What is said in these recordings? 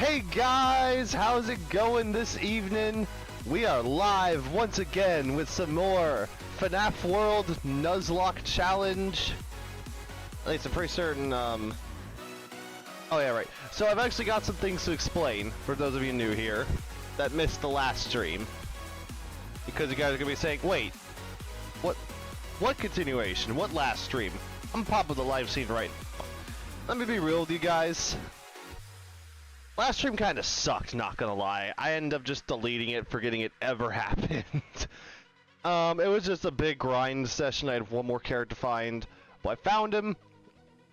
Hey guys, how's it going this evening? We are live once again with some more FNAF World Nuzlocke Challenge. At least I'm pretty certain, oh yeah, right. So I've actually got some things to explain for those of you new here that missed the last stream. Because you guys are gonna be saying, wait, what continuation? What last stream? I'm popping the live scene right now. Let me be real with you guys. Last stream kind of sucked, not gonna lie. I ended up just deleting it, forgetting it ever happened. It was just a big grind session. I had one more character to find. Well, I found him,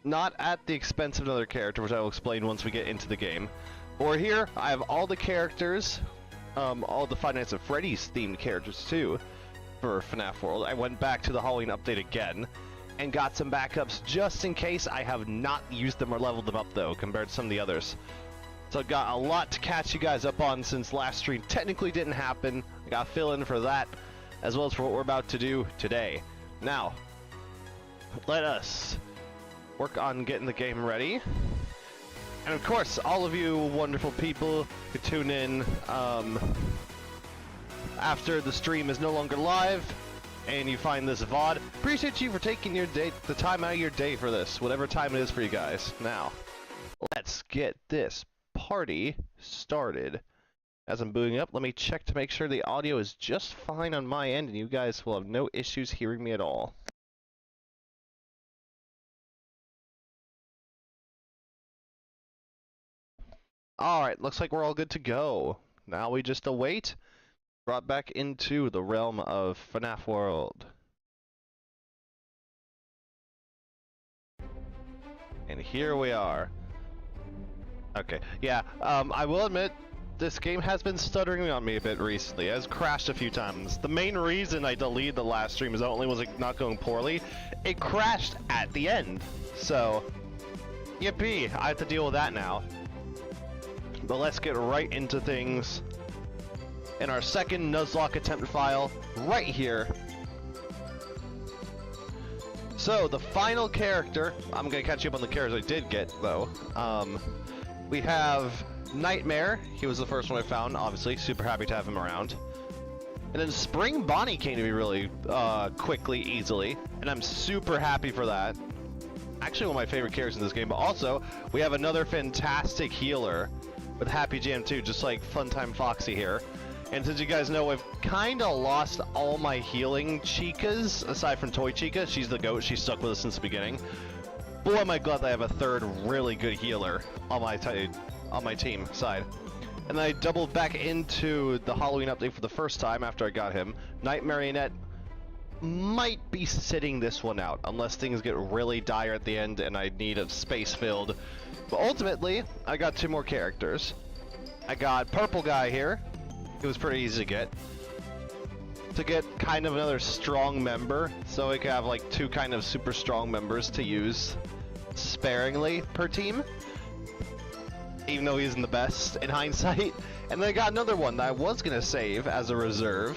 not at the expense of another character, which I will explain once we get into the game. Or here, I have all the characters, all the Five Nights at Freddy's themed characters too, for FNAF World. I went back to the Halloween update again, and got some backups just in case. I have not used them or leveled them up though, compared to some of the others. So I got a lot to catch you guys up on since last stream technically didn't happen. I got to fill in for that, as well as for what we're about to do today. Now, let us work on getting the game ready. And of course, all of you wonderful people who tune in after the stream is no longer live, and you find this VOD, appreciate you for taking your day, the time out of your day for this, whatever time it is for you guys. Now, let's get this party started. As I'm booting up, let me check to make sure the audio is just fine on my end and you guys will have no issues hearing me at all. Alright, looks like we're all good to go. Now we just await, brought back into the realm of FNAF World. And here we are. Okay, yeah, I will admit, this game has been stuttering on me a bit recently. It has crashed a few times. The main reason I deleted the last stream is not only was it not going poorly, it crashed at the end. So, yippee, I have to deal with that now. But let's get right into things. In our second Nuzlocke attempt file, right here. So, the final character, I'm gonna catch you up on the characters I did get, though. We have Nightmare. He was the first one I found, obviously. Super happy to have him around. And then Spring Bonnie came to me really quickly, easily. And I'm super happy for that. Actually, one of my favorite characters in this game. But also, we have another fantastic healer with Happy Jam 2, just like Funtime Foxy here. And since you guys know, I've kind of lost all my healing Chicas, aside from Toy Chica. She's the GOAT. She's stuck with us since the beginning. Boy, am I glad that I have a third really good healer on my team side. And then I doubled back into the Halloween update for the first time after I got him. Night Marionette might be sitting this one out, unless things get really dire at the end and I need a space filled. But ultimately, I got two more characters. I got Purple Guy here. It was pretty easy to get. To get kind of another strong member, so we could have like two kind of super strong members to use sparingly per team, even though he isn't the best in hindsight. And then I got another one that I was gonna save as a reserve,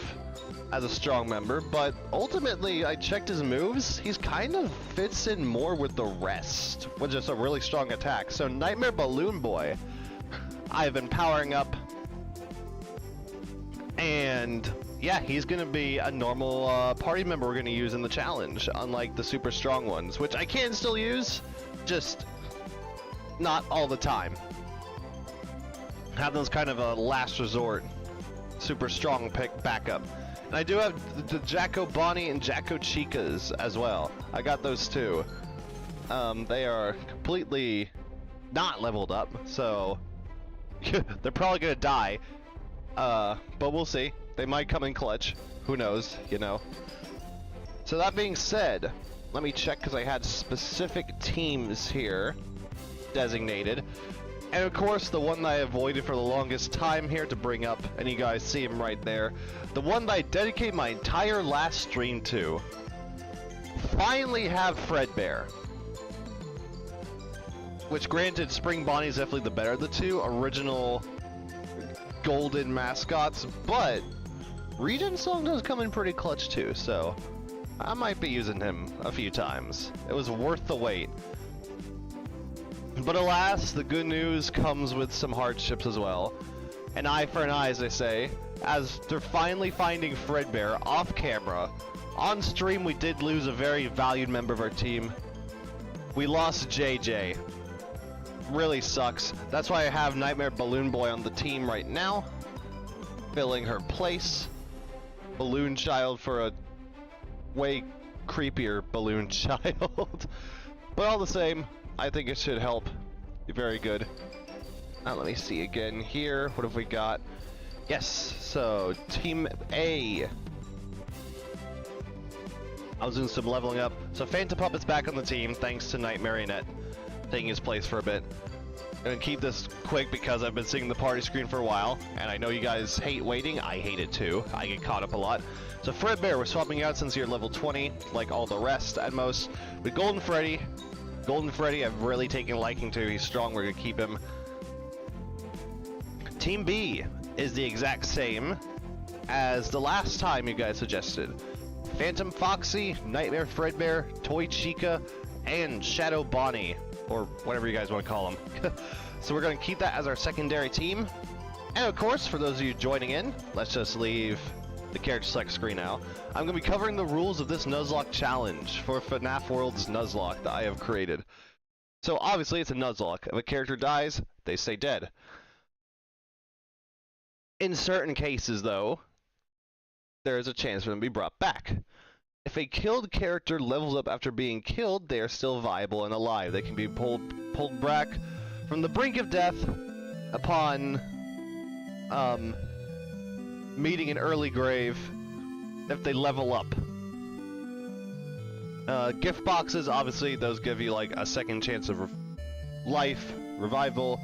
as a strong member, but ultimately I checked his moves. He's kind of fits in more with the rest, with just a really strong attack. So Nightmare Balloon Boy, I've been powering up, and yeah, he's gonna be a normal party member we're gonna use in the challenge, unlike the super strong ones, which I can still use, just not all the time. Have those kind of a last resort, super strong pick backup. And I do have the Jacko Bonnie and Jacko Chicas as well. I got those too. They are completely not leveled up, so they're probably gonna die. But we'll see. They might come in clutch. Who knows, you know. So that being said, let me check because I had specific teams here designated. And of course, the one that I avoided for the longest time here to bring up, and you guys see him right there. The one that I dedicated my entire last stream to. Finally have Fredbear. Which granted, Spring Bonnie is definitely the better of the two original golden mascots, but Regen Song does come in pretty clutch too, so I might be using him a few times. It was worth the wait. But alas, the good news comes with some hardships as well. An eye for an eye, as they say, as they're finally finding Fredbear off camera. On stream, we did lose a very valued member of our team. We lost JJ. Really sucks. That's why I have Nightmare Balloon Boy on the team right now, filling her place. Balloon Child for a way creepier Balloon Child. But all the same, I think it should help. Be very good. Now let me see again here. What have we got? Yes, so Team A. I was doing some leveling up. So Phantom Puppet's back on the team, thanks to Night Marionette taking his place for a bit. I'm gonna keep this quick because I've been seeing the party screen for a while, and I know you guys hate waiting. I hate it too. I get caught up a lot. So Fredbear, we're swapping out since you're level 20, like all the rest at most. With Golden Freddy, I've really taken a liking to. He's strong. We're gonna keep him. Team B is the exact same as the last time you guys suggested. Phantom Foxy, Nightmare Fredbear, Toy Chica, and Shadow Bonnie, or whatever you guys want to call them. So we're going to keep that as our secondary team. And of course, for those of you joining in, let's just leave the character select screen now. I'm going to be covering the rules of this Nuzlocke challenge for FNAF World's Nuzlocke that I have created. So obviously it's a Nuzlocke. If a character dies, they stay dead. In certain cases though, there is a chance for them to be brought back. If a killed character levels up after being killed, they are still viable and alive. They can be pulled back from the brink of death upon meeting an early grave if they level up. Gift boxes, obviously, those give you like a second chance of life, revival.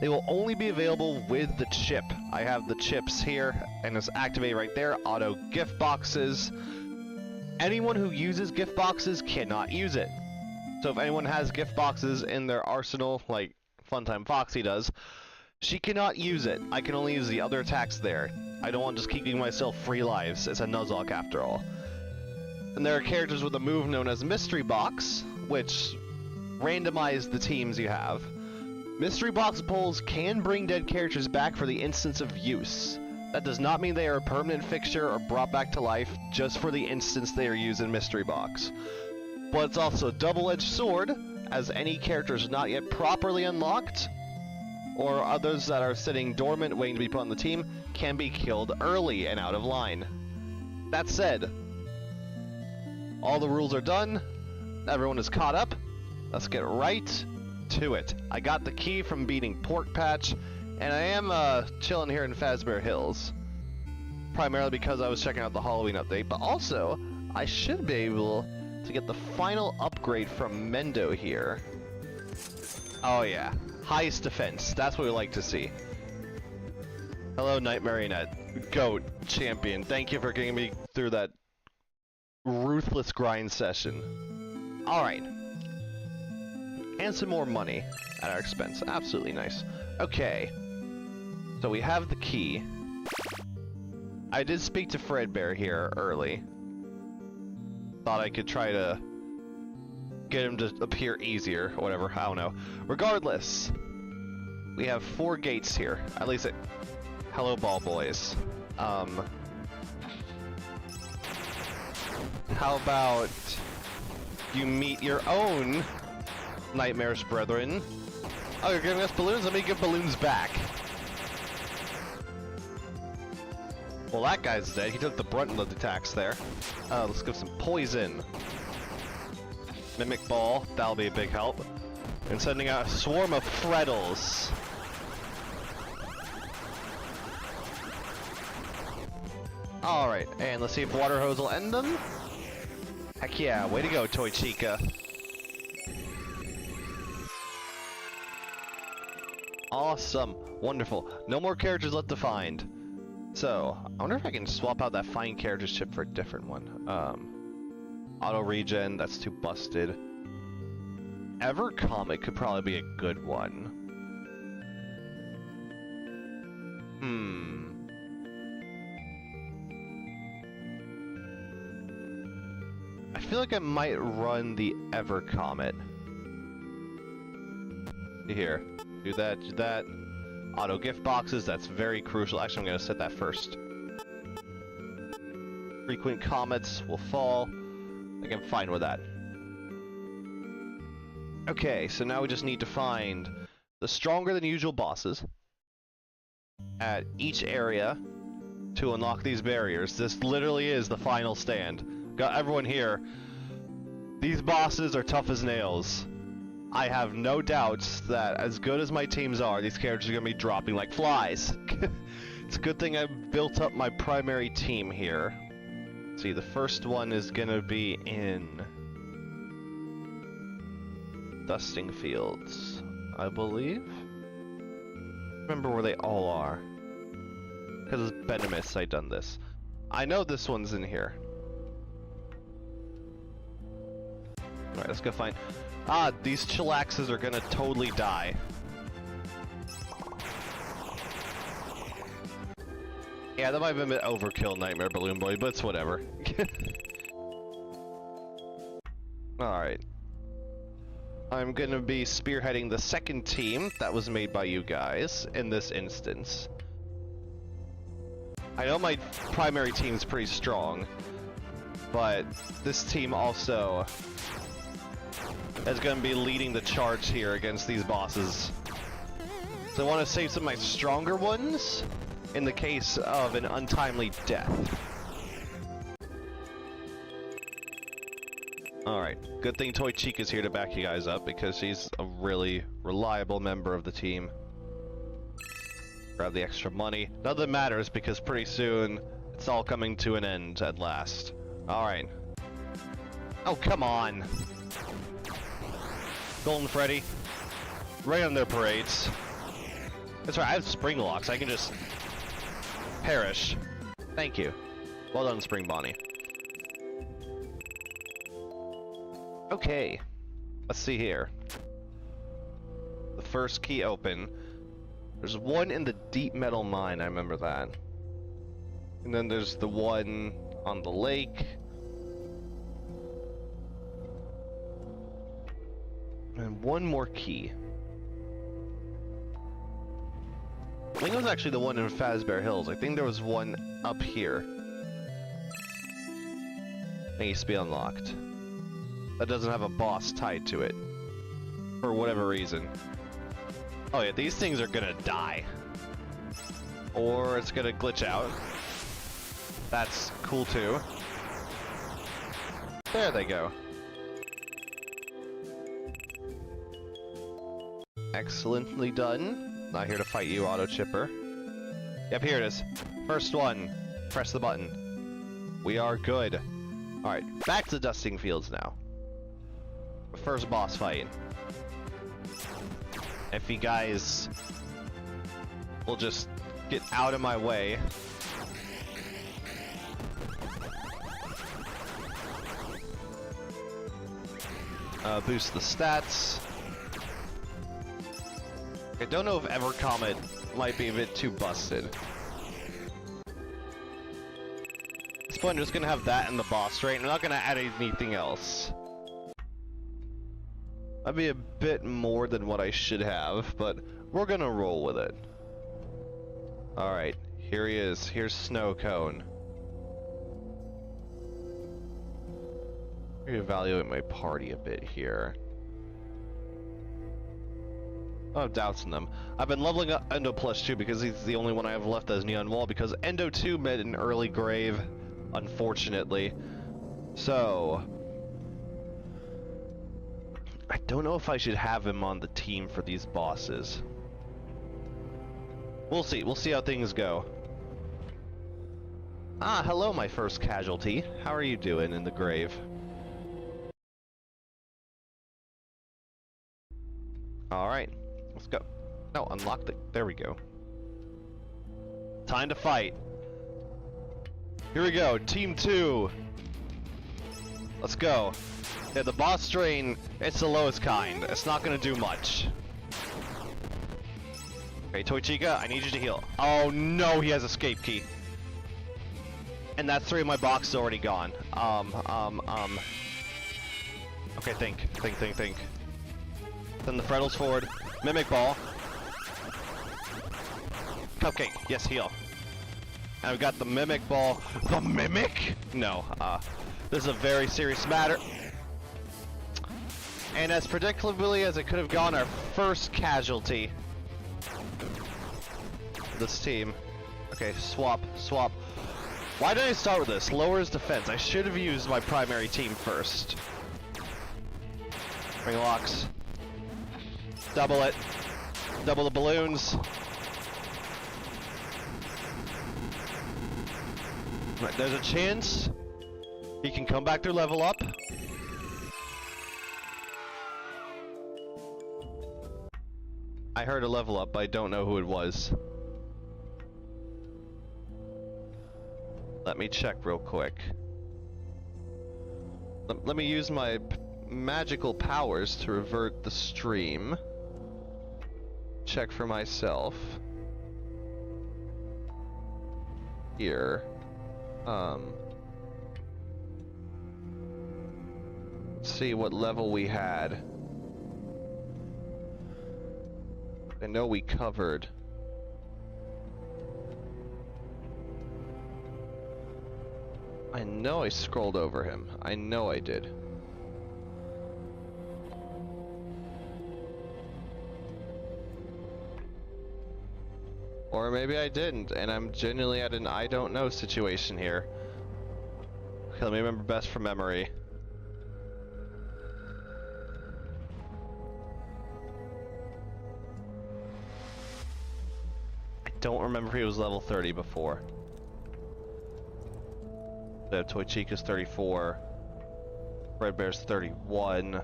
They will only be available with the chip. I have the chips here, and it's activated right there. Auto gift boxes. Anyone who uses gift boxes cannot use it. So if anyone has gift boxes in their arsenal, like Funtime Foxy does, she cannot use it. I can only use the other attacks there. I don't want to just keep giving myself free lives. It's a Nuzlocke after all. And there are characters with a move known as Mystery Box, which randomize the teams you have. Mystery Box pulls can bring dead characters back for the instance of use. That does not mean they are a permanent fixture or brought back to life, just for the instance they are used in Mystery Box. But it's also a double-edged sword, as any characters not yet properly unlocked, or others that are sitting dormant waiting to be put on the team, can be killed early and out of line. That said, all the rules are done, everyone is caught up, let's get right to it. I got the key from beating Pork Patch, and I am chilling here in Fazbear Hills, primarily because I was checking out the Halloween update, but also, I should be able to get the final upgrade from Mendo here. Oh yeah, highest defense, that's what we like to see. Hello, Night Marionette, GOAT, champion, thank you for getting me through that ruthless grind session. Alright. And some more money at our expense, absolutely nice. Okay. So we have the key. I did speak to Fredbear here early. Thought I could try to get him to appear easier, or whatever, I don't know. Regardless, we have 4 gates here. At least it... Hello, ball boys. How about you meet your own Nightmare's brethren? Oh, you're giving us balloons? Let me give balloons back. Well, that guy's dead. He took the brunt of the attacks there. Let's give some poison. Mimic Ball, that'll be a big help. And sending out a swarm of Freddles. Alright, and let's see if Water Hose will end them. Heck yeah, way to go, Toy Chica. Awesome, wonderful. No more characters left to find. So, I wonder if I can swap out that Find Characters chip for a different one. Auto Regen, that's too busted. Ever Comet could probably be a good one. I feel like I might run the Ever Comet. Here. Do that, do that. Auto gift boxes, that's very crucial. Actually, I'm gonna set that first. Frequent comets will fall. I think I'm fine with that. Okay, so now we just need to find the stronger than usual bosses at each area to unlock these barriers. This literally is the final stand. Got everyone here. These bosses are tough as nails. I have no doubts that as good as my teams are, these characters are going to be dropping like flies. It's a good thing I built up my primary team here. Let's see, the first one is going to be in Dusting Fields, I believe. Remember where they all are. Because it's Benemis I done this. I know this one's in here. Alright, let's go find... Ah, these chillaxes are gonna totally die. Yeah, that might have been a bit overkill, Nightmare Balloon Boy, but it's whatever. Alright. I'm gonna be spearheading the second team that was made by you guys in this instance. I know my primary team's pretty strong, but this team also is going to be leading the charge here against these bosses. So I want to save some of my stronger ones in the case of an untimely death. Alright, good thing Toy Chica's here to back you guys up because she's a really reliable member of the team. Grab the extra money. Nothing matters because pretty soon it's all coming to an end at last. Alright. Oh, come on. Golden Freddy. Right on their parades. That's right, I have spring locks. I can just perish. Thank you. Well done, Spring Bonnie. Okay. Let's see here. The first key open. There's one in the deep metal mine, I remember that. And then there's the one on the lake. And one more key. I think it was actually the one in Fazbear Hills. I think there was one up here. That needs to be unlocked. That doesn't have a boss tied to it. For whatever reason. Oh yeah, these things are gonna die. Or it's gonna glitch out. That's cool too. There they go. Excellently done. Not here to fight you, Auto Chipper. Yep, here it is. First one. Press the button. We are good. Alright, back to Dusting Fields now. First boss fight. If you guys will just get out of my way. Boost the stats. I don't know if Ever Comet might be a bit too busted. At this point, I'm just gonna have that in the boss rate. I'm not gonna add anything else. That'd be a bit more than what I should have, but we're gonna roll with it. Alright, here he is. Here's Snow Cone. Let me evaluate my party a bit here. I have doubts in them. I've been leveling up Endo +2 because he's the only one I have left as Neon Wall, because Endo 2 met an early grave, unfortunately. So I don't know if I should have him on the team for these bosses. We'll see. We'll see how things go. Ah, hello, my first casualty. How are you doing in the grave? Alright, let's go. No, unlock the... There we go. Time to fight. Here we go, Team 2. Let's go. Yeah, the boss strain, it's the lowest kind. It's not gonna do much. Okay, Toy Chica, I need you to heal. Oh no, he has escape key. And that's 3 of my boxes already gone. Okay, think. Send the Freddles forward. Mimic Ball. Cupcake, yes, heal. And we've got the Mimic Ball. The Mimic? No, this is a very serious matter. And as predictably as it could have gone, our first casualty. This team. Okay, swap. Why did I start with this? Lowers defense. I should have used my primary team first. Ring locks. Double it. Double the balloons. Right, there's a chance he can come back to level up. I heard a level up, but I don't know who it was. Let me check real quick. Let me use my magical powers to revert the stream. Check for myself. Here. See what level we had. I know we covered. I know I scrolled over him. I know I did. Or maybe I didn't, and I'm genuinely at an I don't know situation here. Okay, let me remember best from memory. I don't remember if he was level 30 before. The Toy Chica's 34. Red Bear's 31.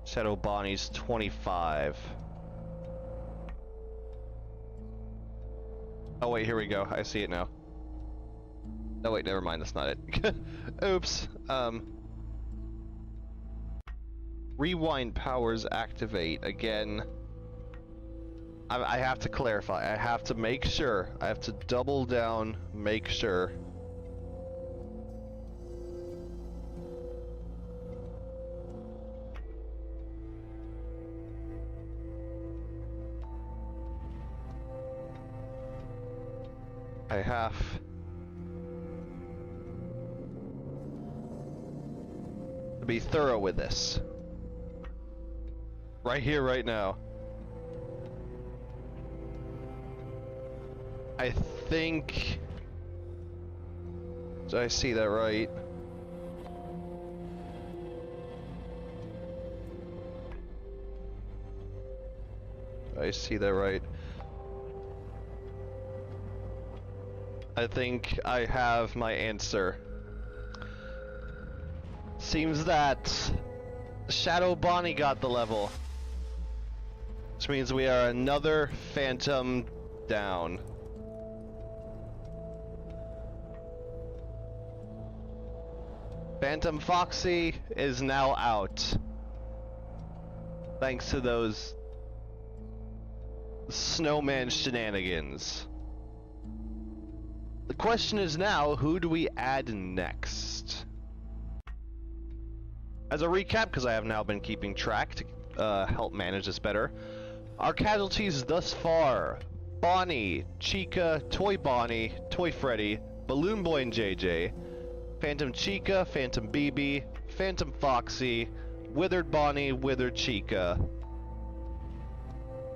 Shadow Bonnie's 25. Oh wait, here we go. I see it now. Oh wait, never mind, that's not it. Oops. Rewind powers activate again. I have to clarify. I have to make sure. I have to double down, make sure. I have to be thorough with this. Right here, right now. I think... Did I see that right? Did I see that right? I think I have my answer. Seems that Shadow Bonnie got the level. Which means we are another Phantom down. Phantom Foxy is now out. Thanks to those snowman shenanigans. The question is now, who do we add next? As a recap, because I have now been keeping track to help manage this better, our casualties thus far: Bonnie, Chica, Toy Bonnie, Toy Freddy, Balloon Boy and JJ, Phantom Chica, Phantom BB, Phantom Foxy, Withered Bonnie, Withered Chica,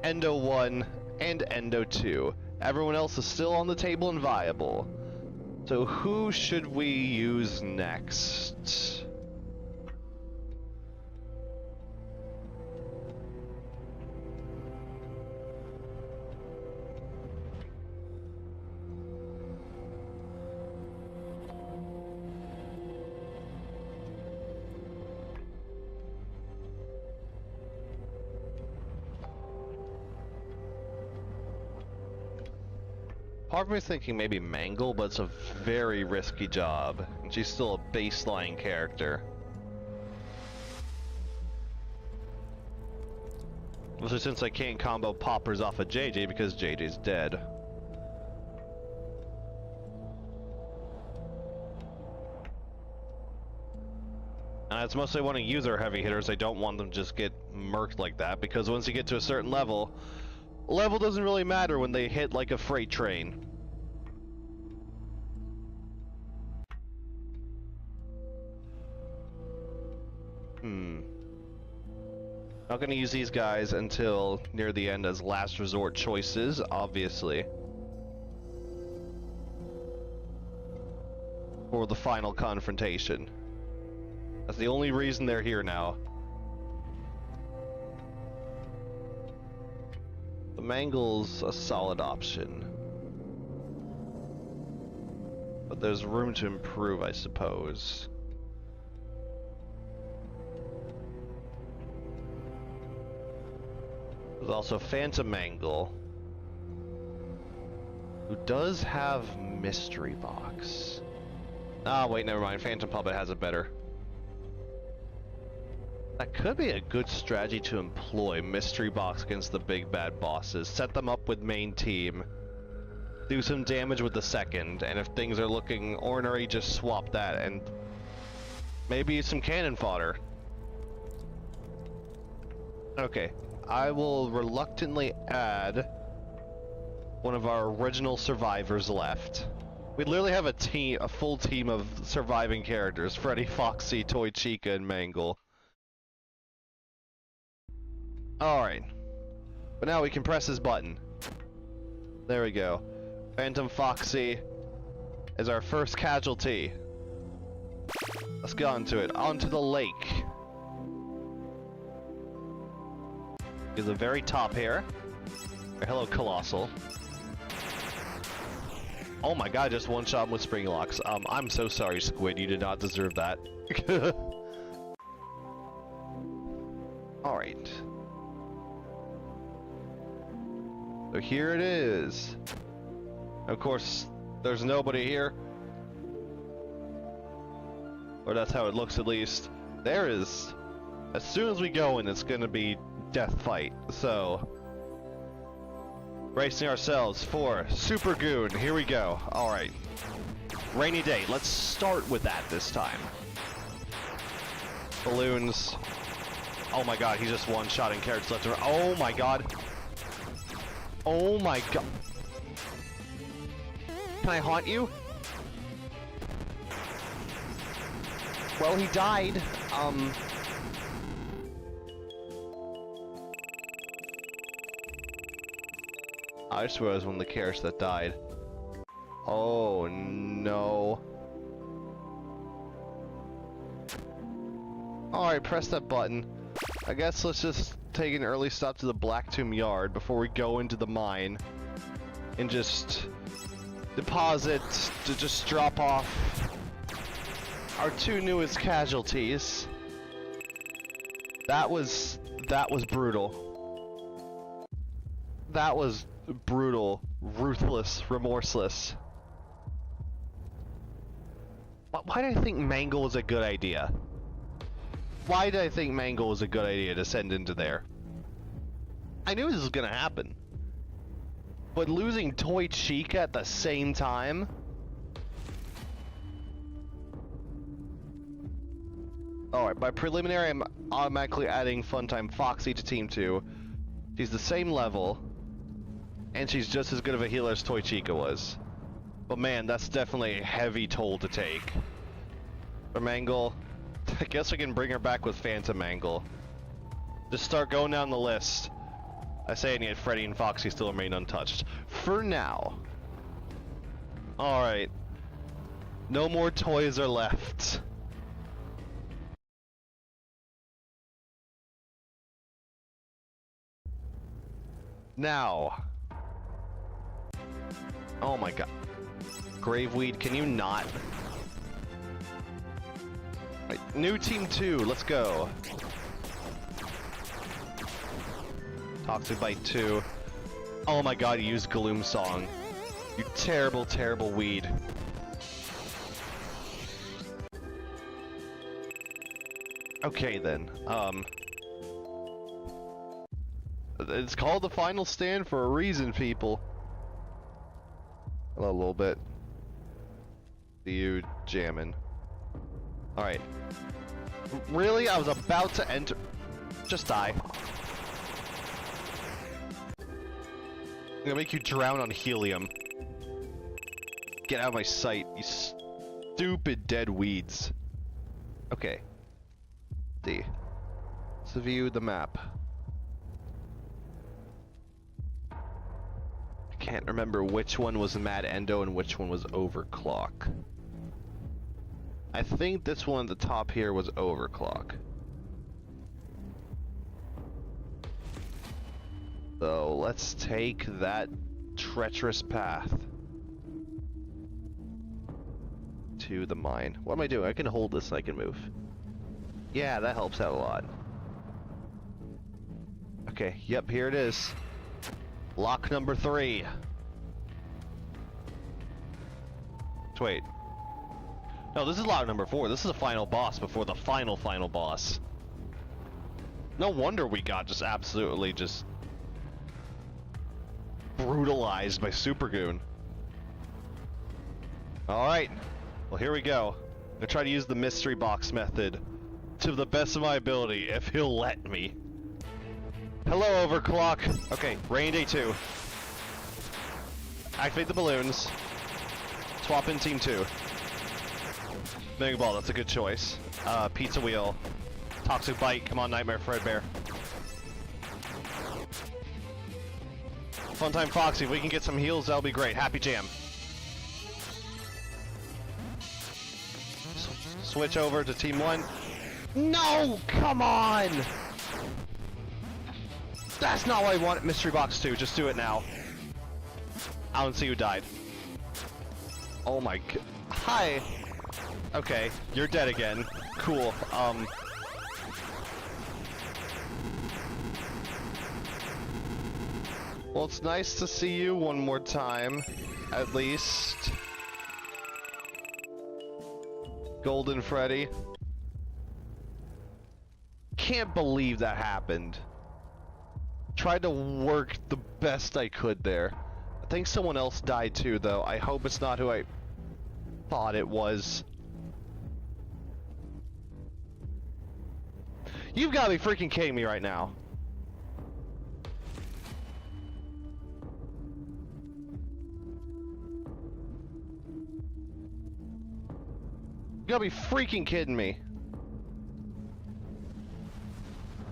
Endo 1, and Endo 2. Everyone else is still on the table and viable. So who should we use next? Part of me is thinking maybe Mangle, but it's a very risky job, and she's still a baseline character. Also, since I can't combo poppers off of JJ because JJ's dead. And that's mostly want to use our heavy hitters. I don't want them to just get murked like that, because once you get to a certain level, level doesn't really matter when they hit like a freight train. Not gonna use these guys until near the end as last resort choices, obviously. For the final confrontation. That's the only reason they're here now. The Mangle's a solid option. But there's room to improve, I suppose. There's also Phantom Mangle, who does have Mystery Box. Ah, wait, never mind. Phantom Puppet has it better. That could be a good strategy to employ, Mystery Box against the big bad bosses. Set them up with main team. Do some damage with the second, and if things are looking ornery, just swap that, and maybe some cannon fodder. Okay, I will reluctantly add one of our original survivors left. We literally have a full team of surviving characters: Freddy, Foxy, Toy Chica, and Mangle. Alright. But now we can press this button. There we go. Phantom Foxy is our first casualty. Let's get onto it. Onto the lake. To the very top here. Hello, Colossal. Oh my god, just one shot with spring locks. I'm so sorry, Squid. You did not deserve that. Alright. So here it is. Of course, there's nobody here. Or that's how it looks, at least. There is. As soon as we go in, it's gonna be death fight. So, bracing ourselves for Super Goon. Here we go. Alright. Rainy day. Let's start with that this time. Balloons. Oh my god, he's just one-shotting carrots left and right. Oh my god. Oh my god. Can I haunt you? Well, he died. I just realized one of the carrots that died. Oh no. Alright, press that button. I guess let's just take an early stop to the Black Tomb Yard before we go into the mine and just deposit, to just drop off our two newest casualties. That was brutal. That was brutal, ruthless, remorseless. Why did I think Mangle was a good idea? Why did I think Mangle was a good idea to send into there? I knew this was gonna happen. But losing Toy Chica at the same time? Alright, by preliminary, I'm automatically adding Funtime Foxy to Team 2. She's the same level, and she's just as good of a healer as Toy Chica was. But man, that's definitely a heavy toll to take. For Mangle, I guess we can bring her back with Phantom Mangle. Just start going down the list. I say, and yet Freddy and Foxy still remain untouched. For now. Alright. No more toys are left. Now. Oh my god. Graveweed, can you not? Right, new Team 2, let's go. Toxic Bite 2. Oh my god, you used Gloom Song. You terrible, terrible weed. Okay then, it's called the Final Stand for a reason, people. Hello, a little bit. See you jamming. Alright. Really? I was about to enter. Just die. I'm gonna make you drown on helium. Get out of my sight, you stupid dead weeds. Okay. D. Let's view the map. I can't remember which one was Mad Endo and which one was Overclock. I think this one at the top here was Overclock. So let's take that treacherous path to the mine. What am I doing? I can hold this and I can move. Yeah, that helps out a lot. Okay, yep, here it is. Lock number 3. Wait. No, this is lock number 4. This is the final boss before the final boss. No wonder we got just absolutely just brutalized by Supergoon. Alright. Well, here we go. I'm gonna try to use the mystery box method to the best of my ability, if he'll let me. Hello, Overclock. Okay, Rain Day 2. Activate the balloons. Swap in Team 2. Mega Ball, that's a good choice. Pizza Wheel. Toxic Bite, come on, Nightmare Fredbear. Funtime Foxy, if we can get some heals, that'll be great. Happy Jam. Switch over to Team 1. No! Come on! That's not what I wanted Mystery Box 2. Just do it now. I don't see who died. Oh my god. Hi! Okay, you're dead again. Cool. Well, it's nice to see you one more time, at least. Golden Freddy. Can't believe that happened. Tried to work the best I could there. I think someone else died too, though. I hope it's not who I thought it was. You've got to be freaking kidding me right now. You gotta be freaking kidding me.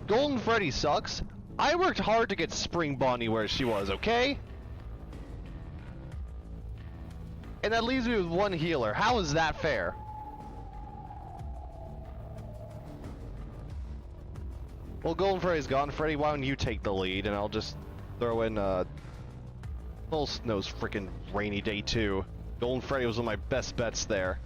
Golden Freddy sucks. I worked hard to get Spring Bonnie where she was, okay? And that leaves me with one healer. How is that fair? Well, Golden Freddy's gone. Freddy, why don't you take the lead, and I'll just throw in, Full Snow's freaking Rainy Day 2. Golden Freddy was one of my best bets there.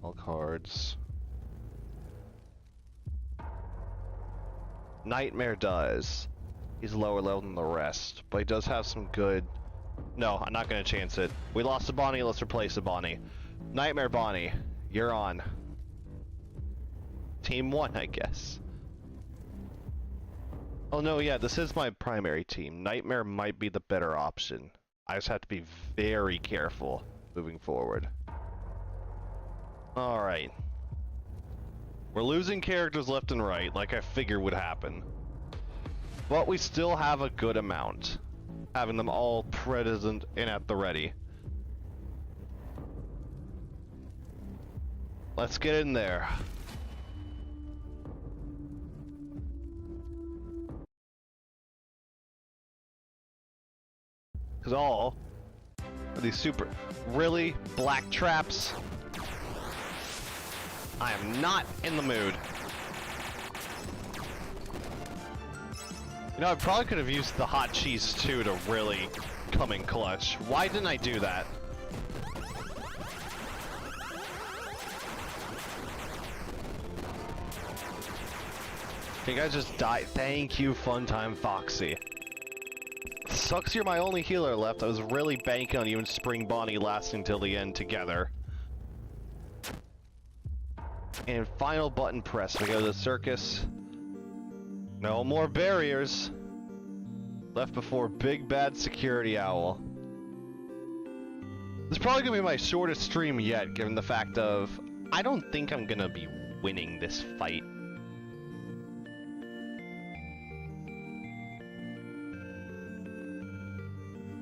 All cards. Nightmare does. He's lower level than the rest, but he does have some good... No, I'm not gonna chance it. We lost a Bonnie, let's replace a Bonnie. Nightmare Bonnie, you're on. Team 1, I guess. Oh no, yeah, this is my primary team. Nightmare might be the better option. I just have to be very careful moving forward. Alright. We're losing characters left and right, like I figured would happen. But we still have a good amount. Having them all present and at the ready. Let's get in there. Cause all of these super... Really? Black traps? I am not in the mood. You know, I probably could have used the hot cheese too to really come in clutch. Why didn't I do that? You guys just die. Thank you, Funtime Foxy. Sucks you're my only healer left. I was really banking on you and Spring Bonnie lasting till the end together. And final button press. We go to the circus. No more barriers. Left before Big Bad Security Owl. This is probably gonna be my shortest stream yet, given the fact of I don't think I'm gonna be winning this fight.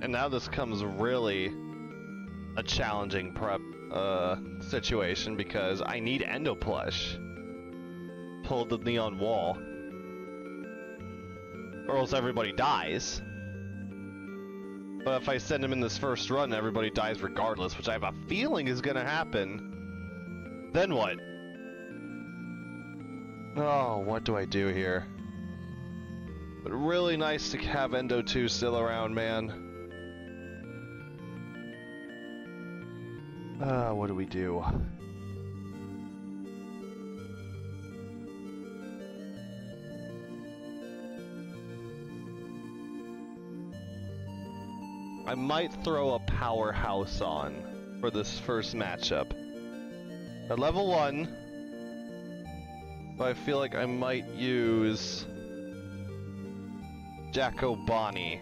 And now this comes really a challenging prep situation because I need Endo Plush. Pull the neon wall. Or else everybody dies. But if I send him in this first run, everybody dies regardless, which I have a feeling is gonna happen. Then what? Oh, what do I do here? But really nice to have Endo 2 still around, man. What do we do? I might throw a powerhouse on for this first matchup. At level 1, I feel like I might use Jacko Bonnie.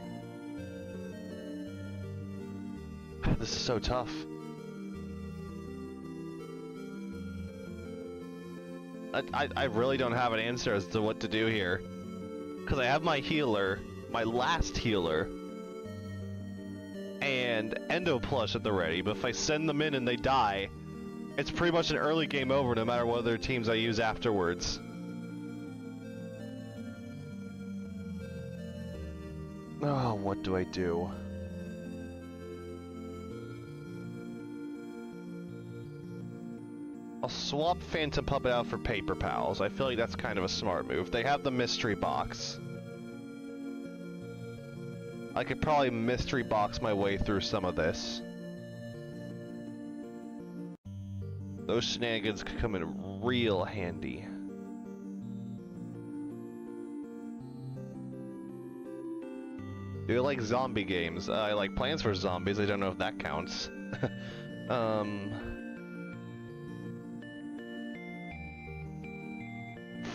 This is so tough. I really don't have an answer as to what to do here. Because I have my healer, my last healer, and Endo Plush at the ready, but if I send them in and they die, it's pretty much an early game over no matter what other teams I use afterwards. Oh, what do I do? I'll swap Phantom Puppet out for Paper Pals. I feel like that's kind of a smart move. They have the mystery box. I could probably mystery box my way through some of this. Those shenanigans could come in real handy. Do you like zombie games? I like Plants vs. Zombies. I don't know if that counts.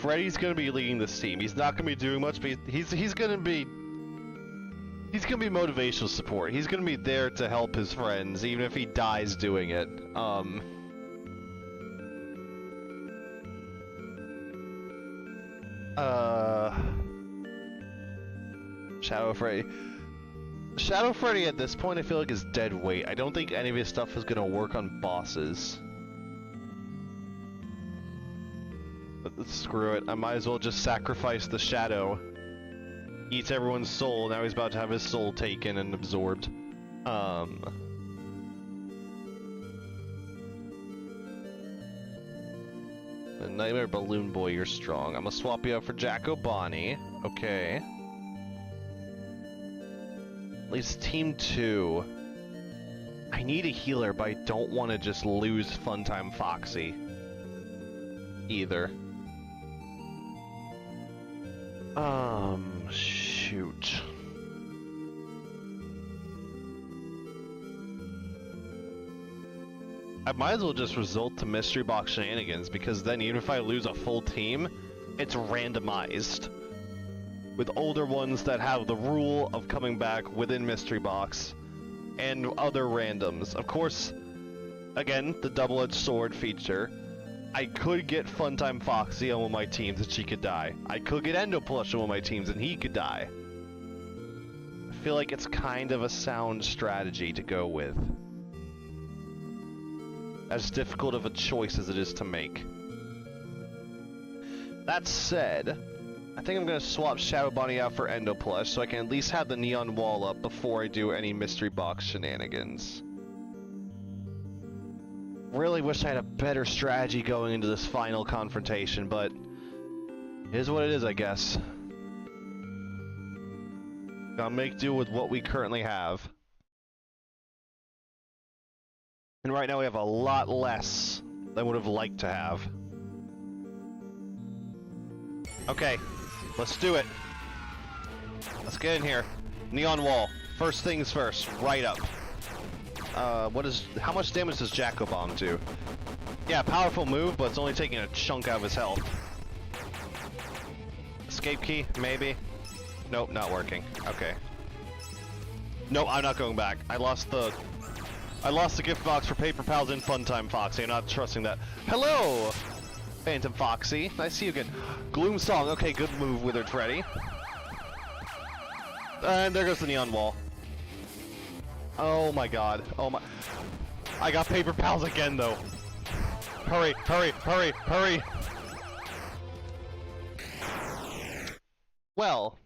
Freddy's gonna be leading this team. He's not gonna be doing much, but he's gonna be motivational support. He's gonna be there to help his friends, even if he dies doing it. Shadow Freddy. Shadow Freddy at this point I feel like is dead weight. I don't think any of his stuff is gonna work on bosses. But screw it, I might as well just sacrifice the Shadow. Eats everyone's soul, now he's about to have his soul taken and absorbed. The Nightmare Balloon Boy, you're strong. I'm gonna swap you out for Jacko Bonnie. Okay. At least Team 2. I need a healer, but I don't want to just lose Funtime Foxy. Either. Shoot. I might as well just resort to mystery box shenanigans, because then even if I lose a full team, it's randomized. With older ones that have the rule of coming back within mystery box, and other randoms. Of course, again, the double-edged sword feature. I could get Funtime Foxy on one of my teams and she could die. I could get Endo Plush on one of my teams and he could die. I feel like it's kind of a sound strategy to go with. As difficult of a choice as it is to make. That said, I think I'm going to swap Shadow Bonnie out for Endo Plush so I can at least have the neon wall up before I do any mystery box shenanigans. Really wish I had a better strategy going into this final confrontation, but it is what it is, I guess. Gotta make do with what we currently have. And right now we have a lot less than I would have liked to have. Okay, let's do it. Let's get in here. Neon wall. First things first, right up. How much damage does Jacko Bomb do? Yeah, powerful move, but it's only taking a chunk out of his health. Escape key, maybe. Nope, not working. Okay. No, I'm not going back. I lost the gift box for Paper Pals and Fun Time Foxy. I'm not trusting that. Hello, Phantom Foxy. Nice to see you again. Gloom Song. Okay, good move, Withered Freddy. And there goes the neon wall. Oh my god. Oh my. I got Paper Pals again, though. Hurry, hurry, hurry, hurry. Well.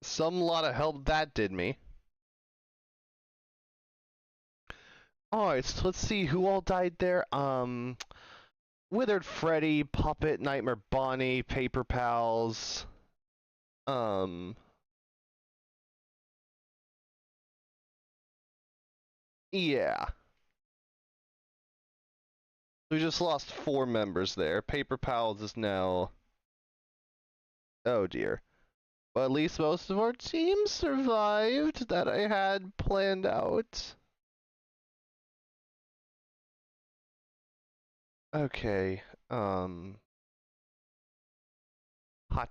Some lot of help that did me. Alright, so let's see who all died there. Withered Freddy, Puppet, Nightmare Bonnie, Paper Pals. Yeah. We just lost 4 members there. Paper Pals is now... Oh dear. But at least most of our team survived that I had planned out. Okay, hot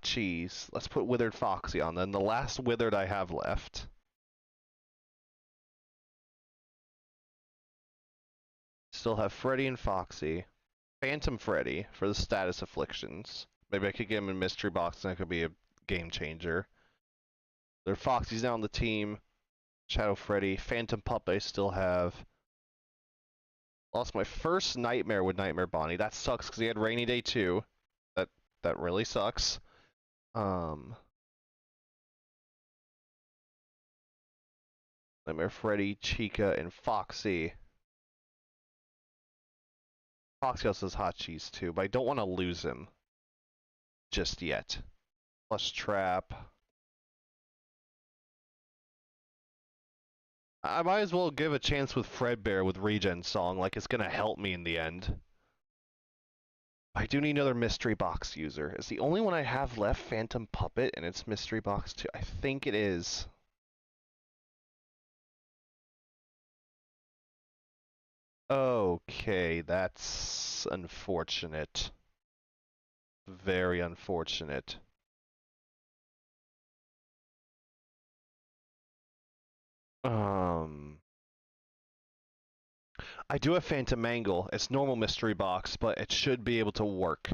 cheese. Let's put Withered Foxy on then. The last Withered I have left. Still have Freddy and Foxy. Phantom Freddy for the status afflictions. Maybe I could get him in mystery box and that could be a game changer. There Foxy's now on the team. Shadow Freddy. Phantom Puppet I still have. Lost my first Nightmare with Nightmare Bonnie. That sucks because he had Rainy Day too. That really sucks. Nightmare Freddy, Chica, and Foxy. Foxy also has hot cheese too, but I don't want to lose him just yet. Plus Trap. I might as well give a chance with Fredbear with Regen Song, like it's gonna help me in the end. I do need another mystery box user. Is the only one I have left Phantom Puppet and it's mystery box 2? I think it is. Okay, that's unfortunate. Very unfortunate. I do have Phantom Mangle. It's normal mystery box, but it should be able to work.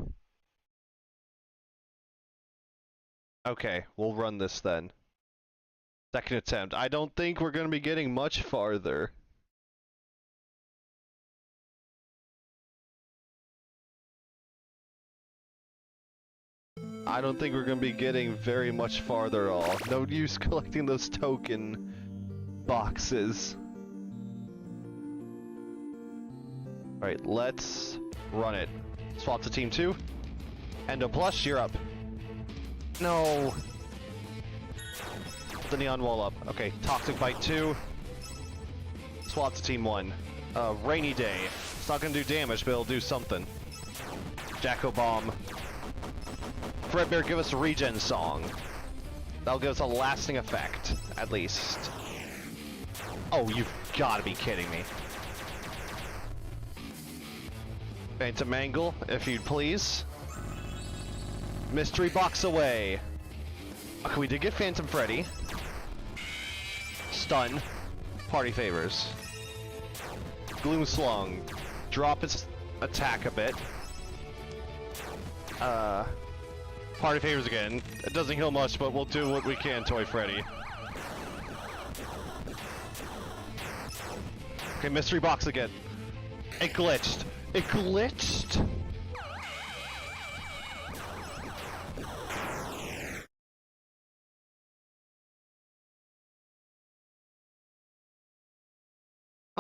Okay, we'll run this then. Second attempt. I don't think we're going to be getting much farther. I don't think we're going to be getting very much farther at all. No use collecting those token boxes. Alright, let's run it. Swap to team 2. Endo Plush, you're up. No. Put the neon wall up. Okay, Toxic Bite 2. Swap to team 1. Rainy Day. It's not gonna do damage, but it'll do something. Jacko Bomb. Fredbear, give us a Regen Song. That'll give us a lasting effect, at least. Oh, you've gotta be kidding me. Phantom Mangle, if you'd please. Mystery box away. Okay, we did get Phantom Freddy. Stun. Party favors. Gloom Slung. Drop its attack a bit. Party favors again. It doesn't heal much, but we'll do what we can, Toy Freddy. Okay, mystery box again. It glitched. It glitched?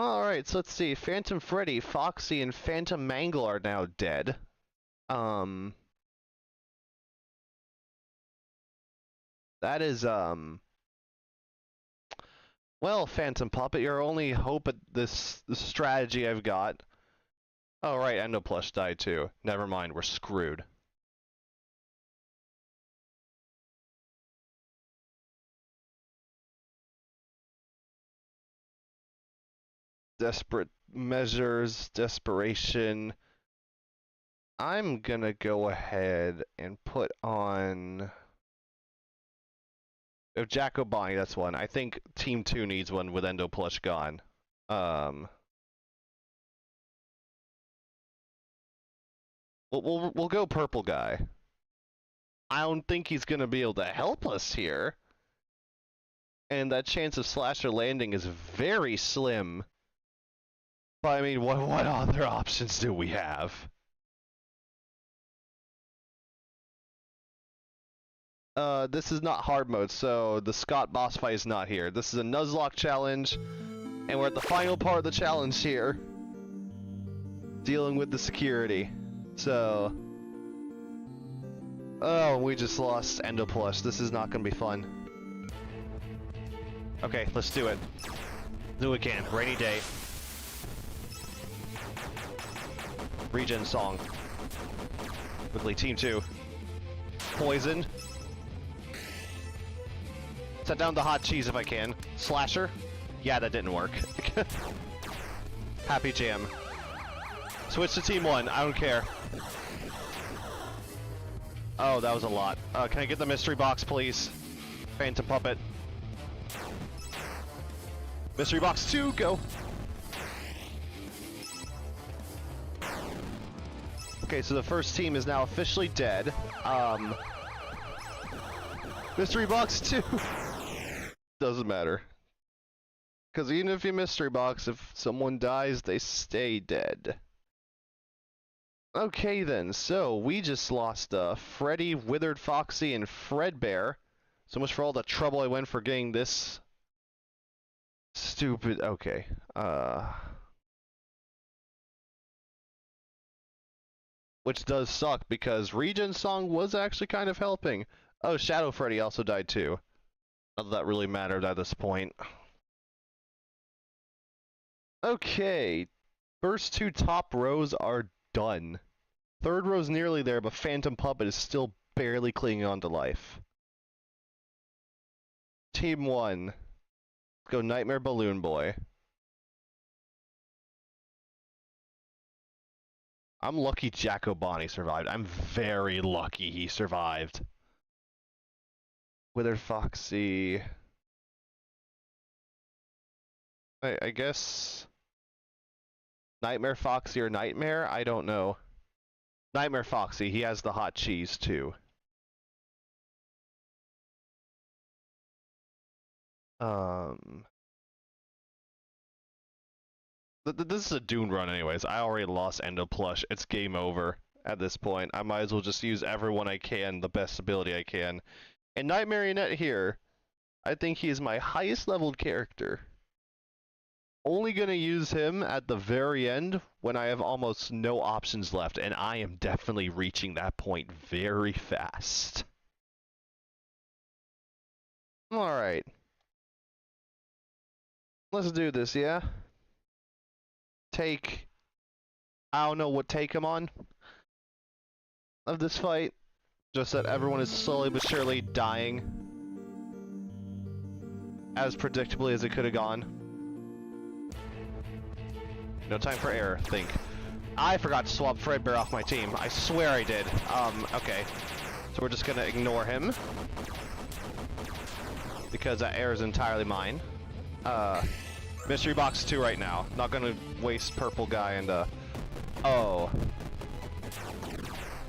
Alright, so let's see. Phantom Freddy, Foxy, and Phantom Mangle are now dead. That is, well, Phantom Puppet, your only hope at this strategy I've got. Oh, right, Endo Plush died too. Never mind, we're screwed. Desperate measures, desperation. I'm gonna go ahead and put on... If Jacko Bonnie, that's one. I think Team 2 needs one with Endo Plush gone. We'll go purple guy. I don't think he's gonna be able to help us here. And that chance of Slasher landing is very slim. But I mean, what other options do we have? This is not hard mode, so the Scott boss fight is not here. This is a Nuzlocke challenge, and we're at the final part of the challenge here. Dealing with the security. So... Oh, we just lost Endo Plush. This is not gonna be fun. Okay, let's do it. Do it again. Rainy day. Regen song. Quickly, Team 2. Poison. Set down the hot cheese if I can. Slasher. Yeah, that didn't work. Happy Jam. Switch to Team 1. I don't care. Oh, that was a lot. Can I get the mystery box, please? Phantom Puppet. Mystery box 2, go! Okay, so the first team is now officially dead. Mystery box 2! Doesn't matter. Because even if you mystery box, if someone dies, they stay dead. Okay then, so we just lost Freddy, Withered Foxy, and Fredbear. So much for all the trouble I went for getting this stupid... Okay, which does suck, because Regen Song was actually kind of helping. Oh, Shadow Freddy also died too. Not that that really mattered at this point. Okay, first 2 top rows are done. Third row's nearly there, but Phantom Puppet is still barely clinging on to life. Team 1. Let's go Nightmare Balloon Boy. I'm lucky Jacko Bonnie survived. I'm very lucky he survived. Withered Foxy... I guess... Nightmare Foxy or Nightmare? I don't know. Nightmare Foxy, he has the hot cheese too. This is a Dune run anyways. I already lost Endo Plush. It's game over at this point. I might as well just use everyone I can, the best ability I can. And Night Marionette here, I think he is my highest leveled character. Only gonna use him at the very end when I have almost no options left, and I am definitely reaching that point very fast. Alright. Let's do this, yeah? Take... I don't know what take I'm on of this fight. Just that everyone is slowly but surely dying. As predictably as it could have gone. No time for error, think. I forgot to swap Fredbear off my team. I swear I did. Okay. So we're just gonna ignore him. Because that error is entirely mine. Mystery box 2 right now. Not gonna waste purple guy and, oh.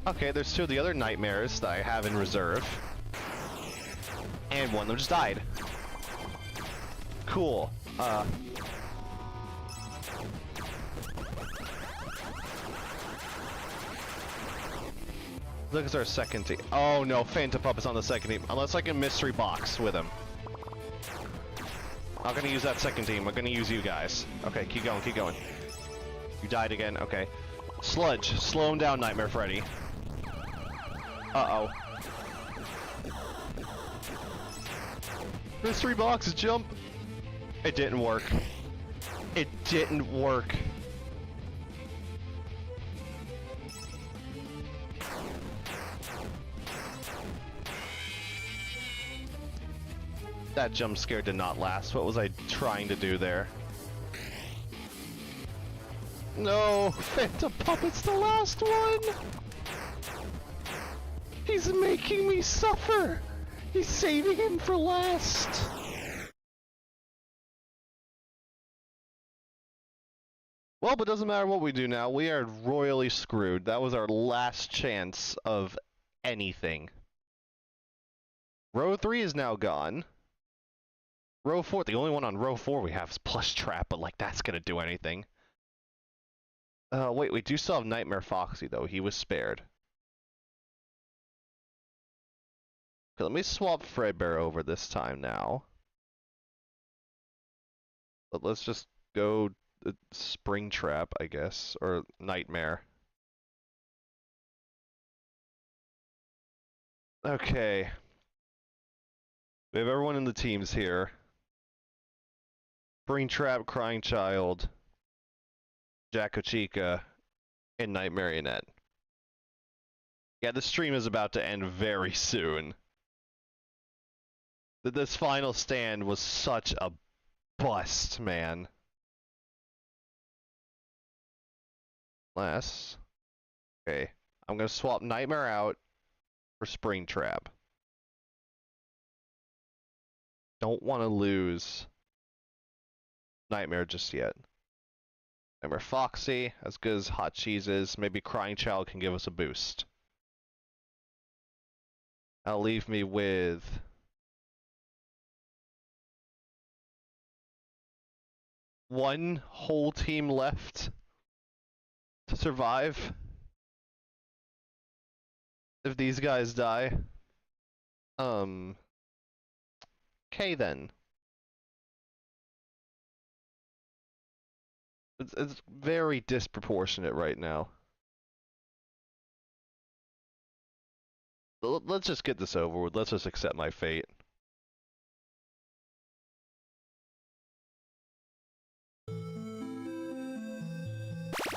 Okay, there's 2 of the other nightmares that I have in reserve. And one of them just died. Cool. Look at our second team. Oh no, Phantom Puppet's on the second team. Unless I can mystery box with him. I'm gonna use that second team. I'm gonna use you guys. Okay, keep going, keep going. You died again, okay. Sludge, slow him down, Nightmare Freddy. Uh-oh. Mystery box, jump! It didn't work. It didn't work. That jump scare did not last. What was I trying to do there? No, Phantom Puppet's the last one! He's making me suffer! He's saving him for last! Well, but it doesn't matter what we do now, we are royally screwed. That was our last chance of anything. Row 3 is now gone. Row 4, the only one on row 4 we have is Plush Trap, but like that's gonna do anything. Wait, we do still have Nightmare Foxy though, he was spared. Okay, let me swap Fredbear over this time now. But let's just go Springtrap, I guess, or Nightmare. Okay. We have everyone in the teams here. Springtrap, Crying Child, Jacko Chica, and Night Marionette. Yeah, the stream is about to end very soon. This final stand was such a bust, man. Okay, I'm gonna swap Nightmare out for Springtrap. Don't want to lose Nightmare just yet. Nightmare Foxy, as good as Hot Cheese is, maybe Crying Child can give us a boost. That'll leave me with one whole team left to survive if these guys die. Okay then. It's very disproportionate right now. Let's just get this over with. Let's just accept my fate.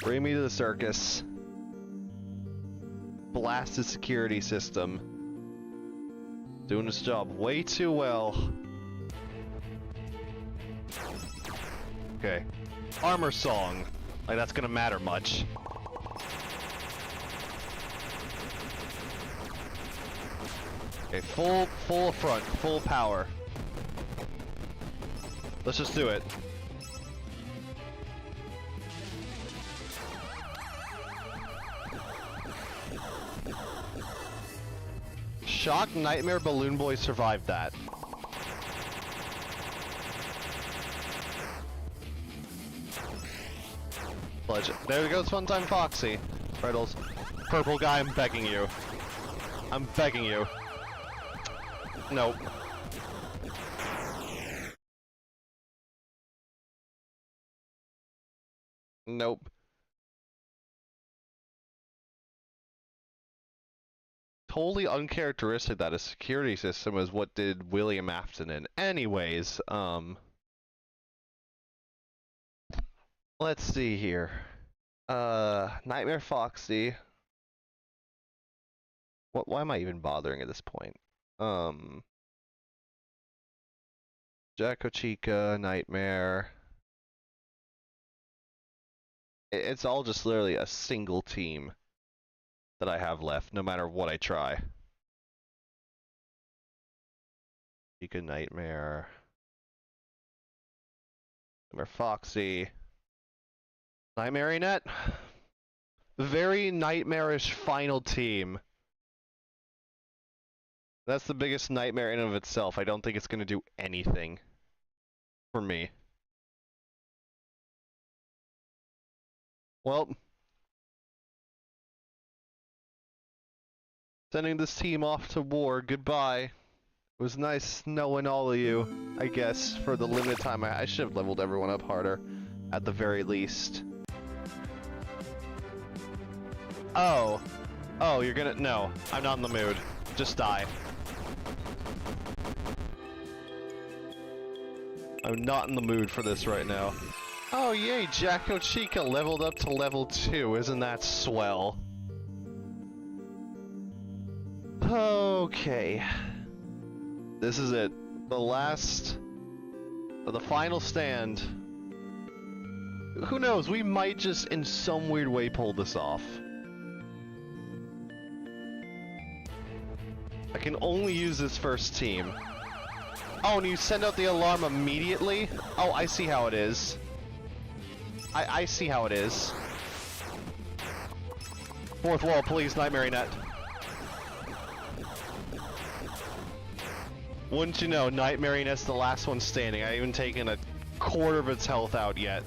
Bring me to the circus. Blast the security system. Doing its job way too well. Okay. Armor Song. Like, that's gonna matter much. Okay, full front, full power. Let's just do it. Shock Nightmare Balloon Boy survived that. Legend. There goes Funtime Foxy. Riddles. Purple guy, I'm begging you. I'm begging you. Nope. Nope. Totally uncharacteristic that a security system is what did William Afton in. Anyways, let's see here. Nightmare Foxy. Why am I even bothering at this point? Jacko Chica, Nightmare. It's all just literally a single team that I have left, no matter what I try. Chica, Nightmare. Nightmare Foxy. Night Marionette. Very nightmarish final team. That's the biggest nightmare in and of itself. I don't think it's going to do anything for me. Well, sending this team off to war. Goodbye. It was nice knowing all of you, I guess, for the limited time. I should have leveled everyone up harder, at the very least. Oh. Oh, you're gonna... No, I'm not in the mood. Just die. I'm not in the mood for this right now. Oh yay, Jacko Chica leveled up to level 2. Isn't that swell? Okay. This is it. The final stand who knows? We might just, in some weird way, pull this off. I can only use this first team. Oh, and you send out the alarm immediately? Oh, I see how it is. I see how it is. Fourth wall, please, Nightmare Net. Wouldn't you know, Nightmare Net's the last one standing. I haven't taken a quarter of its health out yet.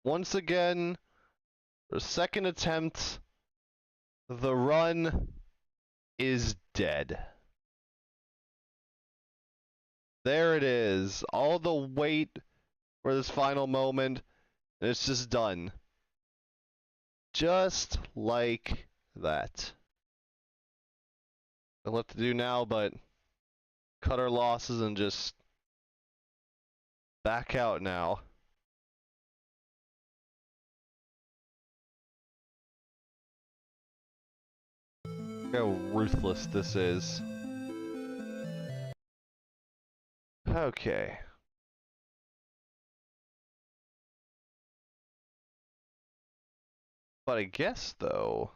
Once again, the second attempt, the run is dead. There it is. All the wait for this final moment, and it's just done. Just like that. Nothing left to do now but cut our losses and just back out now. Look how ruthless this is. Okay. But I guess, though,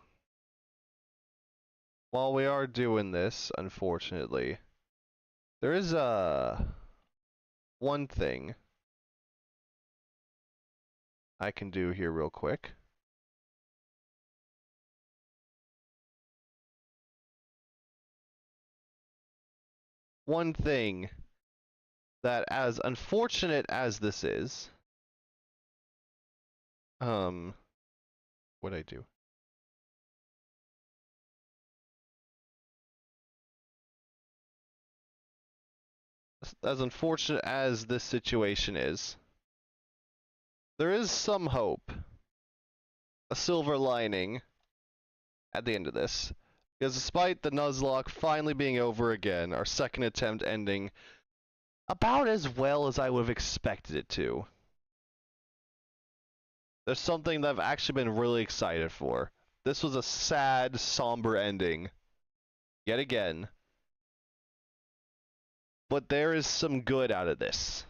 while we are doing this, unfortunately, there is one thing I can do here real quick. One thing that, as unfortunate as this is, what'd I do? As unfortunate as this situation is, there is some hope, a silver lining at the end of this. Because despite the Nuzlocke finally being over again, our second attempt ending about as well as I would have expected it to. There's something that I've actually been really excited for. This was a sad, somber ending. Yet again. But there is some good out of this.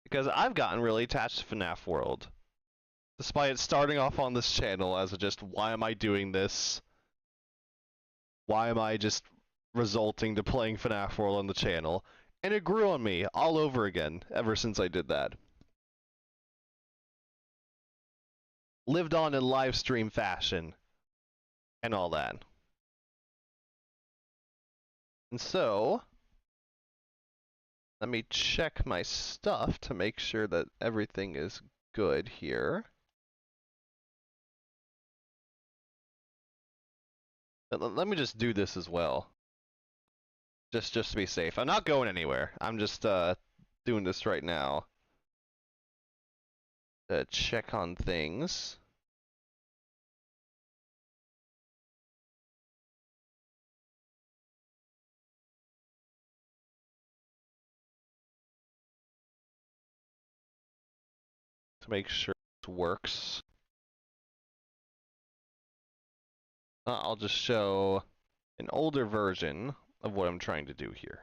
Because I've gotten really attached to FNAF World. Despite it starting off on this channel as a just, why am I doing this? Why am I just resulting to playing FNAF World on the channel? And it grew on me all over again ever since I did that. Lived on in live stream fashion. And all that. And so, let me check my stuff to make sure that everything is good here. Let me just do this as well. Just to be safe. I'm not going anywhere. I'm just doing this right now. Check on things. To make sure it works. I'll just show an older version of what I'm trying to do here.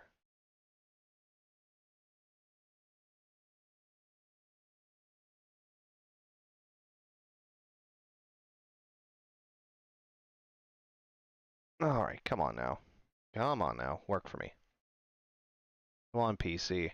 Alright, come on now. Come on now, work for me. Come on, PC.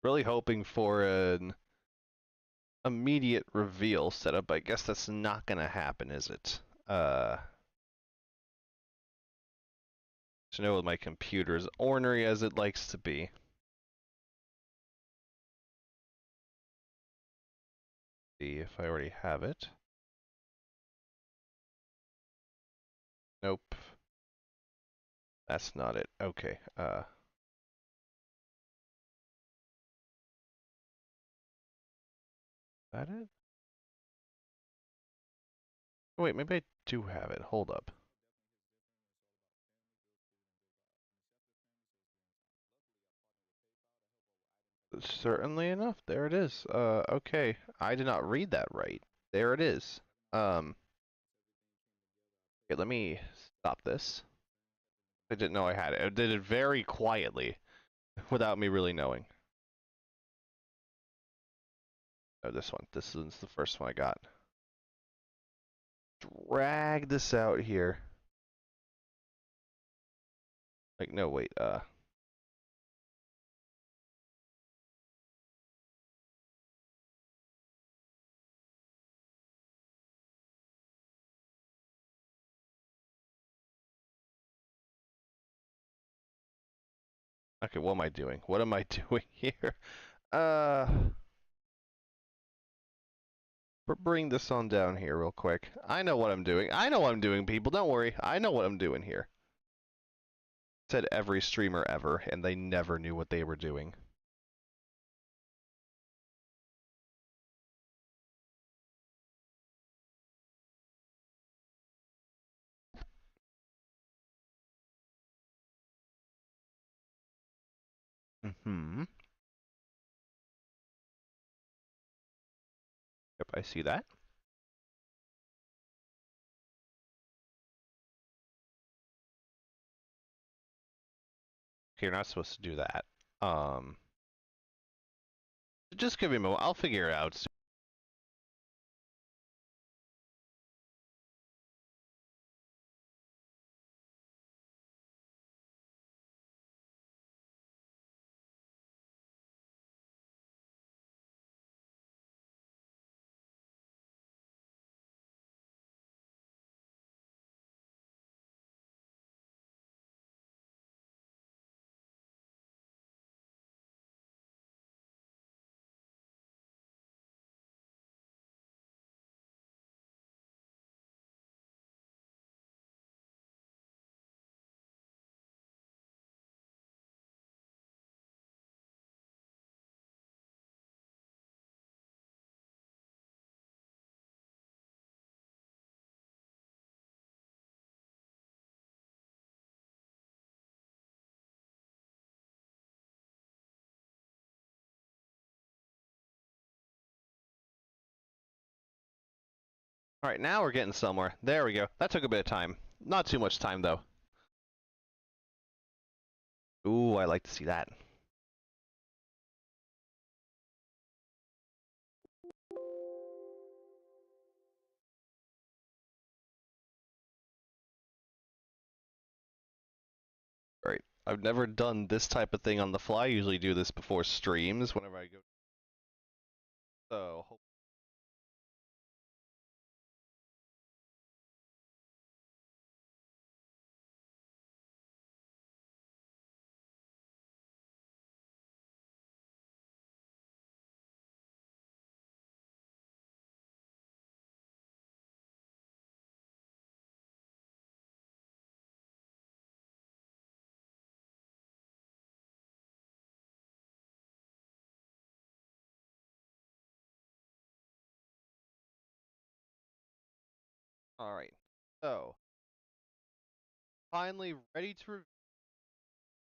Really hoping for an immediate reveal setup. I guess that's not gonna happen, is it? To know my computer is ornery as it likes to be. See if I already have it. Nope. That's not it. Okay. That it? Oh, wait, maybe I do have it. Hold up. Certainly enough, there it is. Okay. I did not read that right. There it is. Okay, let me stop this. I didn't know I had it. I did it very quietly, without me really knowing. Oh, this one. This is the first one I got. Drag this out here. Like, no, wait, okay, what am I doing? What am I doing here? Uh, bring this on down here real quick. I know what I'm doing. I know what I'm doing, people. Don't worry. I know what I'm doing here. Said every streamer ever, and they never knew what they were doing. Mm-hmm. Yep, I see that. Okay, you're not supposed to do that. Just give me a moment. I'll figure it out. All right, now we're getting somewhere. There we go. That took a bit of time. Not too much time, though. Ooh, I like to see that. Right. I've never done this type of thing on the fly. I usually do this before streams whenever I go. So, all right. So, finally ready to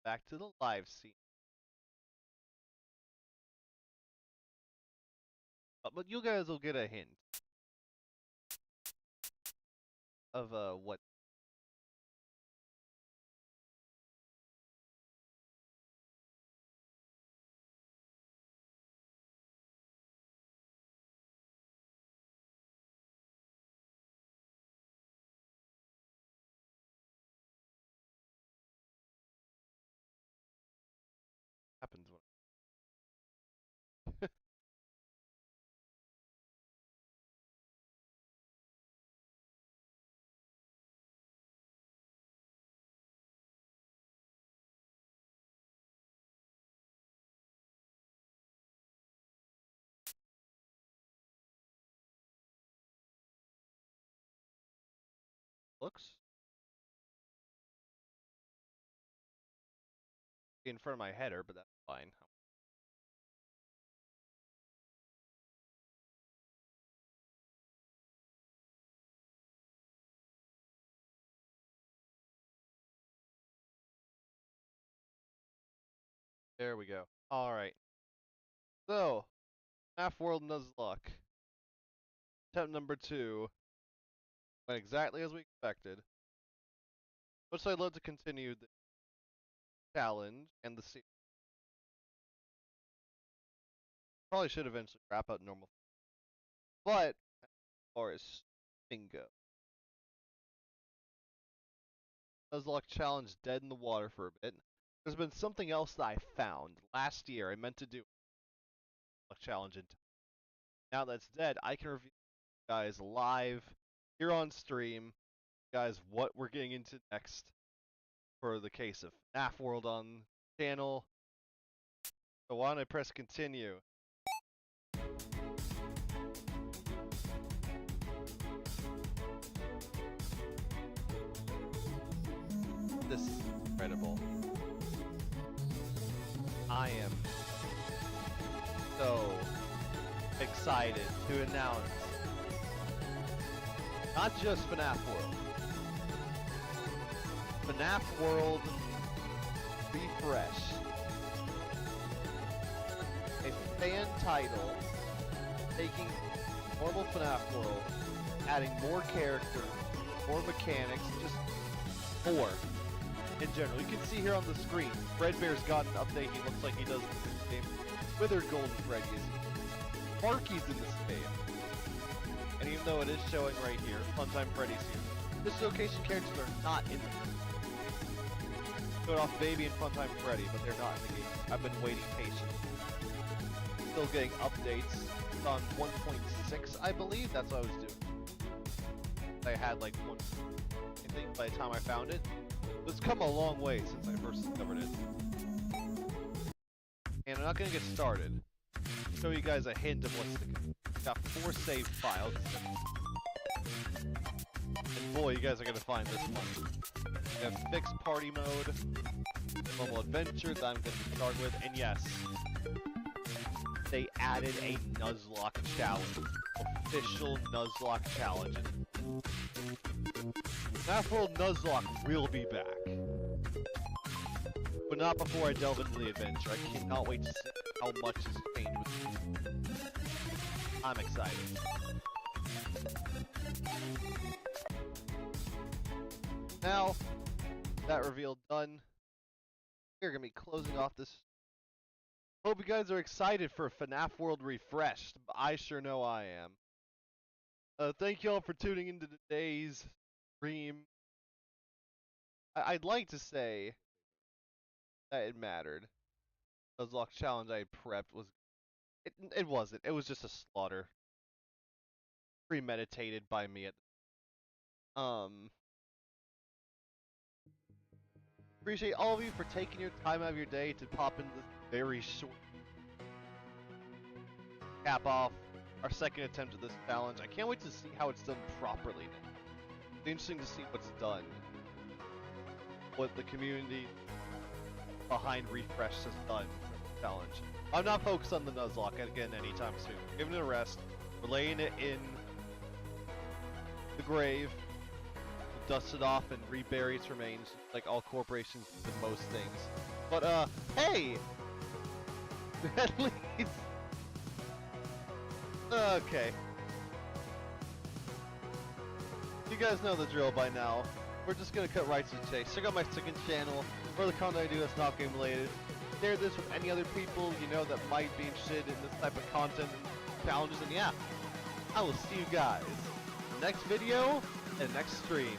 back to the live scene. But you guys will get a hint of what happens when it looks in front of my header, but that's fine. There we go. Alright. So, FNAF World Nuzlocke. Attempt number 2. Went exactly as we expected. Which I'd love to continue the challenge and the series. Probably should eventually wrap up normal. But, as far as bingo. Nuzlocke challenge dead in the water for a bit. There's been something else that I found. Last year, I meant to do a challenge. Now that's dead, I can review you guys live here on stream. Guys, what we're getting into next for the case of FNAF World on the channel. So why don't I press continue? This is incredible. I am so excited to announce not just FNAF World. FNAF World Refresh. A fan title taking normal FNAF World, adding more characters, more mechanics, just more in general. You can see here on the screen, Fredbear's got an update. He looks like he does in this game. Withered Golden Freddy is. Marky's in this game. And even though it is showing right here, Funtime Freddy's here. The showcasing characters are not in the game. Showed off Baby and Funtime Freddy, but they're not in the game. I've been waiting patiently. Still getting updates. It's on 1.6, I believe. That's what I was doing. I had like one, I think, by the time I found it. It's come a long way since I first discovered it. And I'm not gonna get started. I'll show you guys a hint of what's to come. Got 4 save files. And boy, you guys are gonna find this one. We have fixed party mode, normal adventure that I'm gonna start with, and yes, they added a Nuzlocke challenge. Official Nuzlocke challenge. FNAF World Nuzlocke will be back. But not before I delve into the adventure. I cannot wait to see how much has changed with this. I'm excited. Now, that reveal done, we're going to be closing off this. Hope you guys are excited for FNAF World Refreshed. I sure know I am. Thank you all for tuning into today's stream. I'd like to say that it mattered. Nuzlocke challenge I prepped was... It wasn't. It was just a slaughter. Premeditated by me. Appreciate all of you for taking your time out of your day to pop in this very short... cap off our second attempt at this challenge. I can't wait to see how it's done properly now. It's interesting to see what's done. What the community behind Refresh has done for the challenge. I'm not focused on the Nuzlocke again anytime soon. Giving it a rest. We're laying it in the grave. We'll dust it off and rebury its remains, like all corporations do with most things. But, hey! At least... Okay. You guys know the drill by now. We're just gonna cut right to the chase. Check out my second channel, or the content I do that's not game related. Share this with any other people you know that might be interested in this type of content and challenges, and yeah, I will see you guys in the next video and next stream.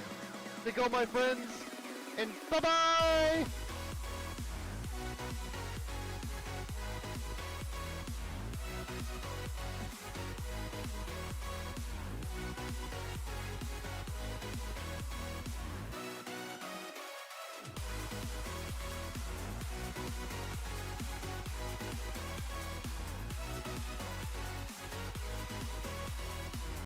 Take care, my friends, and bye-bye!